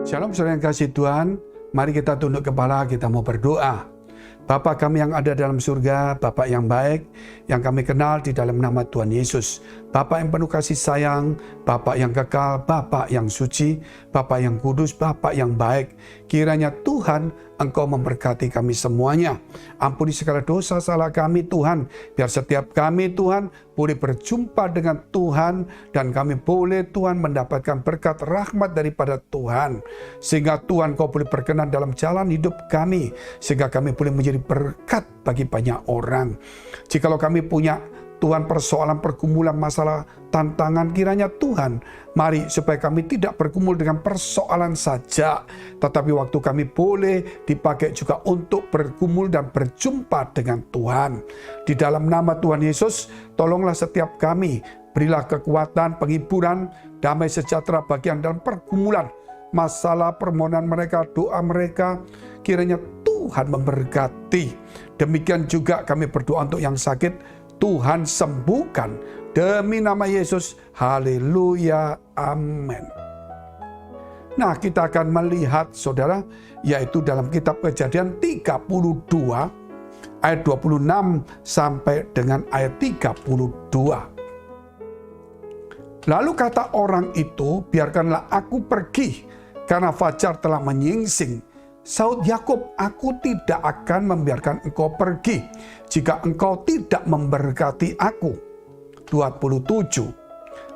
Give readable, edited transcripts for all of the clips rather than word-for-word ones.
Shalom saudara yang kasih Tuhan, mari kita tunduk kepala, kita mau berdoa. Bapa kami yang ada dalam surga, Bapa yang baik, yang kami kenal di dalam nama Tuhan Yesus. Bapa yang penuh kasih sayang, Bapa yang kekal, Bapa yang suci, Bapa yang kudus, Bapa yang baik. Kiranya Tuhan Engkau memberkati kami semuanya. Ampuni segala dosa salah kami Tuhan. Biar setiap kami Tuhan boleh berjumpa dengan Tuhan. Dan kami boleh Tuhan mendapatkan berkat rahmat daripada Tuhan. Sehingga Tuhan Kau boleh berkenan dalam jalan hidup kami. Sehingga kami boleh menjadi berkat bagi banyak orang. Jikalau kami punya Tuhan persoalan, pergumulan, masalah, tantangan, kiranya Tuhan, mari supaya kami tidak bergumul dengan persoalan saja, tetapi waktu kami boleh dipakai juga untuk bergumul dan berjumpa dengan Tuhan. Di dalam nama Tuhan Yesus, tolonglah setiap kami, berilah kekuatan, penghiburan, damai sejahtera bagi yang dalam pergumulan, masalah, permohonan mereka, doa mereka, kiranya Tuhan memberkati. Demikian juga kami berdoa untuk yang sakit, Tuhan sembuhkan demi nama Yesus. Haleluya, amin. Nah, kita akan melihat saudara, yaitu dalam kitab Kejadian 32 ayat 26 sampai dengan ayat 32. Lalu kata orang itu, biarkanlah aku pergi karena fajar telah menyingsing. Saud Yakub, aku tidak akan membiarkan engkau pergi jika engkau tidak memberkati aku. 27.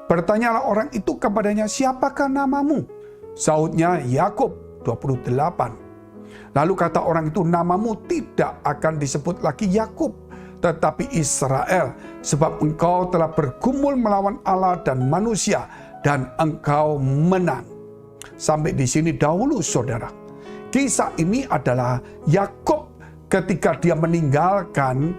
Bertanyalah orang itu kepadanya, siapakah namamu? Saudnya, Yakub. 28. Lalu kata orang itu, namamu tidak akan disebut lagi Yakub, tetapi Israel, sebab engkau telah bergumul melawan Allah dan manusia, dan engkau menang. Sampai di sini dahulu saudara. Kisah ini adalah Yakub ketika dia meninggalkan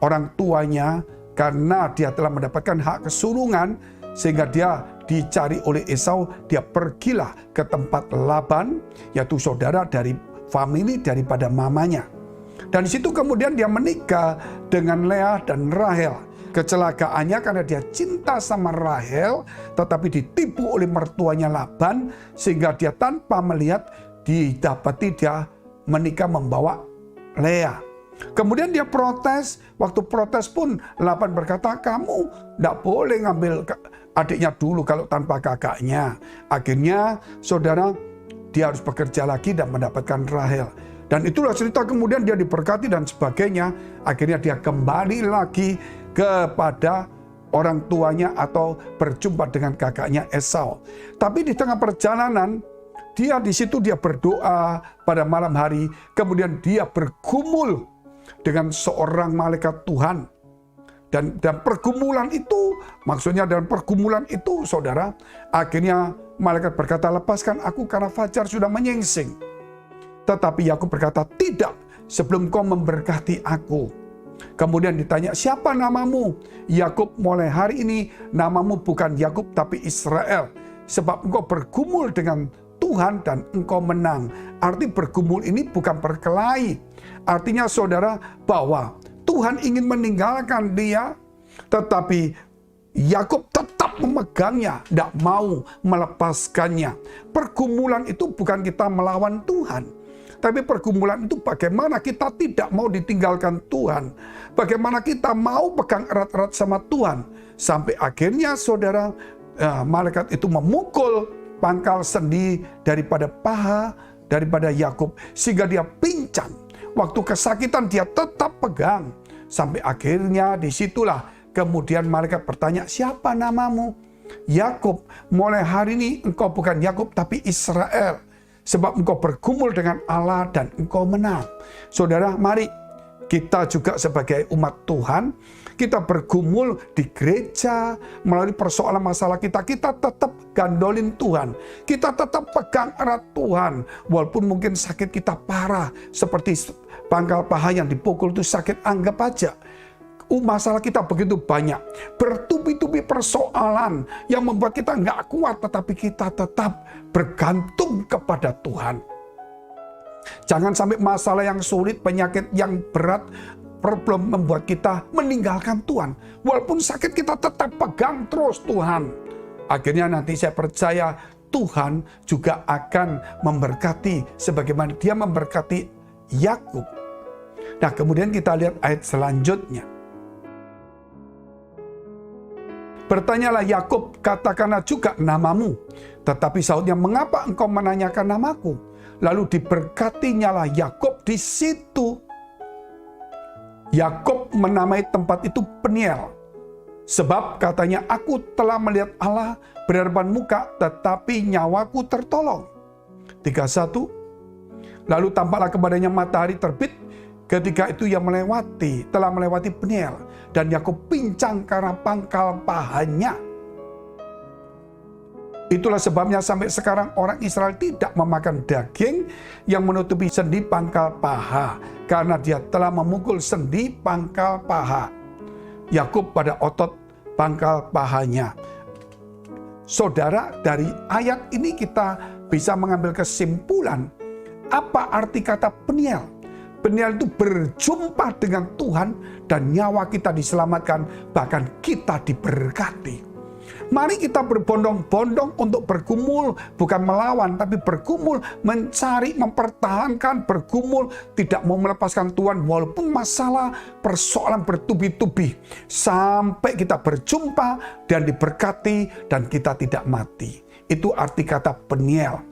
orang tuanya karena dia telah mendapatkan hak kesulungan, sehingga dia dicari oleh Esau. Dia pergilah ke tempat Laban, yaitu saudara dari famili daripada mamanya. Dan di situ kemudian dia menikah dengan Leah dan Rahel. Kecelakaannya karena dia cinta sama Rahel, tetapi ditipu oleh mertuanya Laban, sehingga dia tanpa melihat didapati dia menikah membawa Leah. Kemudian dia protes. Waktu protes pun Laban berkata, kamu tidak boleh ngambil adiknya dulu kalau tanpa kakaknya. Akhirnya saudara, dia harus bekerja lagi dan mendapatkan Rahel. Dan itulah cerita, kemudian dia diberkati dan sebagainya. Akhirnya dia kembali lagi kepada orang tuanya atau berjumpa dengan kakaknya Esau. Tapi di tengah perjalanan, dia di situ dia berdoa pada malam hari, kemudian dia bergumul dengan seorang malaikat Tuhan. Dan pergumulan itu, maksudnya dalam pergumulan itu saudara, akhirnya malaikat berkata, lepaskan aku karena fajar sudah menyingsing. Tetapi Yakub berkata, tidak, sebelum kau memberkati aku. Kemudian ditanya, siapa namamu? Yakub, mulai hari ini namamu bukan Yakub tapi Israel, sebab engkau bergumul dengan Tuhan dan engkau menang. Arti bergumul ini bukan berkelahi. Artinya saudara, bahwa Tuhan ingin meninggalkan dia, tetapi Yakub tetap memegangnya, tidak mau melepaskannya. Pergumulan itu bukan kita melawan Tuhan, tapi pergumulan itu bagaimana kita tidak mau ditinggalkan Tuhan. Bagaimana kita mau pegang erat-erat sama Tuhan. Sampai akhirnya saudara, malaikat itu memukul pangkal sendi daripada paha daripada Yakub, sehingga dia pincang. Waktu kesakitan dia tetap pegang. Sampai akhirnya disitulah kemudian malaikat bertanya, siapa namamu? Yakub, mulai hari ini engkau bukan Yakub tapi Israel, sebab engkau bergumul dengan Allah dan engkau menang. Saudara, mari kita juga sebagai umat Tuhan, kita bergumul di gereja, melalui persoalan masalah kita tetap gandolin Tuhan. Kita tetap pegang erat Tuhan. Walaupun mungkin sakit kita parah, seperti pangkal paha yang dipukul itu sakit, anggap aja. Masalah kita begitu banyak. Bertubi-tubi persoalan yang membuat kita nggak kuat, tetapi kita tetap bergantung kepada Tuhan. Jangan sampai masalah yang sulit, penyakit yang berat, problem membuat kita meninggalkan Tuhan. Walaupun sakit kita tetap pegang terus Tuhan. Akhirnya nanti saya percaya Tuhan juga akan memberkati sebagaimana Dia memberkati Yakub. Nah, kemudian kita lihat ayat selanjutnya. Bertanyalah Yakub, katakanlah juga namamu. Tetapi sahutnya, mengapa engkau menanyakan namaku? Lalu diberkatinyalah Yakub di situ. Yakub menamai tempat itu Peniel. Sebab katanya, aku telah melihat Allah berhadapan muka, tetapi nyawaku tertolong. 31. Lalu tampaklah kepadanya matahari terbit. Ketika itu ia telah melewati Peniel, dan Yakub pincang karena pangkal pahanya. Itulah sebabnya sampai sekarang orang Israel tidak memakan daging yang menutupi sendi pangkal paha, karena dia telah memukul sendi pangkal paha Yakub pada otot pangkal pahanya. Saudara, dari ayat ini kita bisa mengambil kesimpulan apa arti kata Peniel. Peniel itu berjumpa dengan Tuhan dan nyawa kita diselamatkan, bahkan kita diberkati. Mari kita berbondong-bondong untuk bergumul, bukan melawan, tapi bergumul, mencari, mempertahankan, bergumul, tidak mau melepaskan Tuhan walaupun masalah, persoalan bertubi-tubi. Sampai kita berjumpa dan diberkati dan kita tidak mati. Itu arti kata Peniel.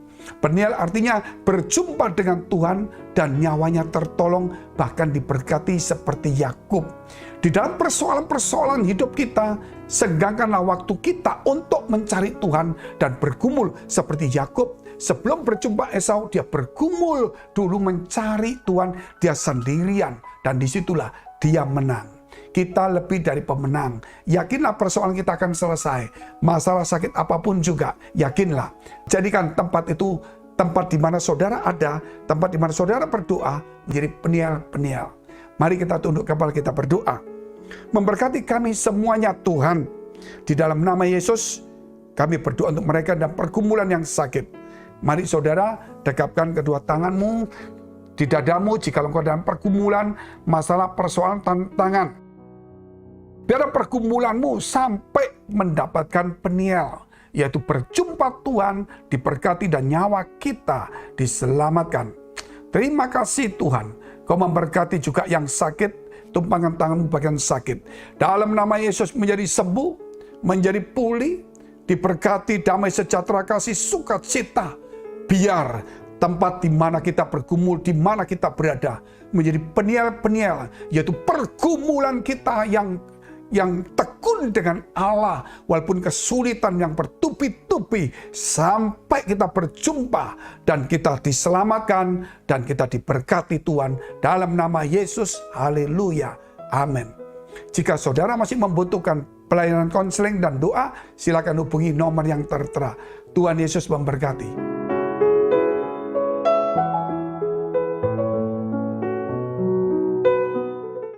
Peniel artinya berjumpa dengan Tuhan dan nyawanya tertolong, bahkan diberkati seperti Yakub. Di dalam persoalan-persoalan hidup kita, senggangkanlah waktu kita untuk mencari Tuhan dan bergumul seperti Yakub. Sebelum berjumpa Esau, dia bergumul dulu mencari Tuhan, dia sendirian, dan disitulah dia menang. Kita lebih dari pemenang. Yakinlah persoalan kita akan selesai. Masalah sakit apapun juga, yakinlah. Jadikan tempat itu tempat di mana saudara ada, tempat di mana saudara berdoa, menjadi Peniel-Peniel. Mari kita tunduk kepala, kita berdoa. Memberkati kami semuanya Tuhan. Di dalam nama Yesus, kami berdoa untuk mereka dan pergumulan yang sakit. Mari saudara, dekapkan kedua tanganmu di dadamu jika engkau dalam pergumulan, masalah, persoalan, tantangan. Biar pergumulanmu sampai mendapatkan Peniel, yaitu berjumpa Tuhan, diberkati dan nyawa kita diselamatkan. Terima kasih Tuhan, Kau memberkati juga yang sakit, tumpangkan tanganmu bagian sakit. Dalam nama Yesus menjadi sembuh, menjadi pulih, diberkati damai sejahtera kasih sukacita. Biar tempat di mana kita bergumul, di mana kita berada, menjadi Peniel-Peniel, yaitu pergumulan kita yang tekun dengan Allah, walaupun kesulitan yang bertubi-tubi, sampai kita berjumpa dan kita diselamatkan dan kita diberkati Tuhan dalam nama Yesus. Haleluya, amin. Jika saudara masih membutuhkan pelayanan konseling dan doa, silakan hubungi nomor yang tertera. Tuhan Yesus memberkati.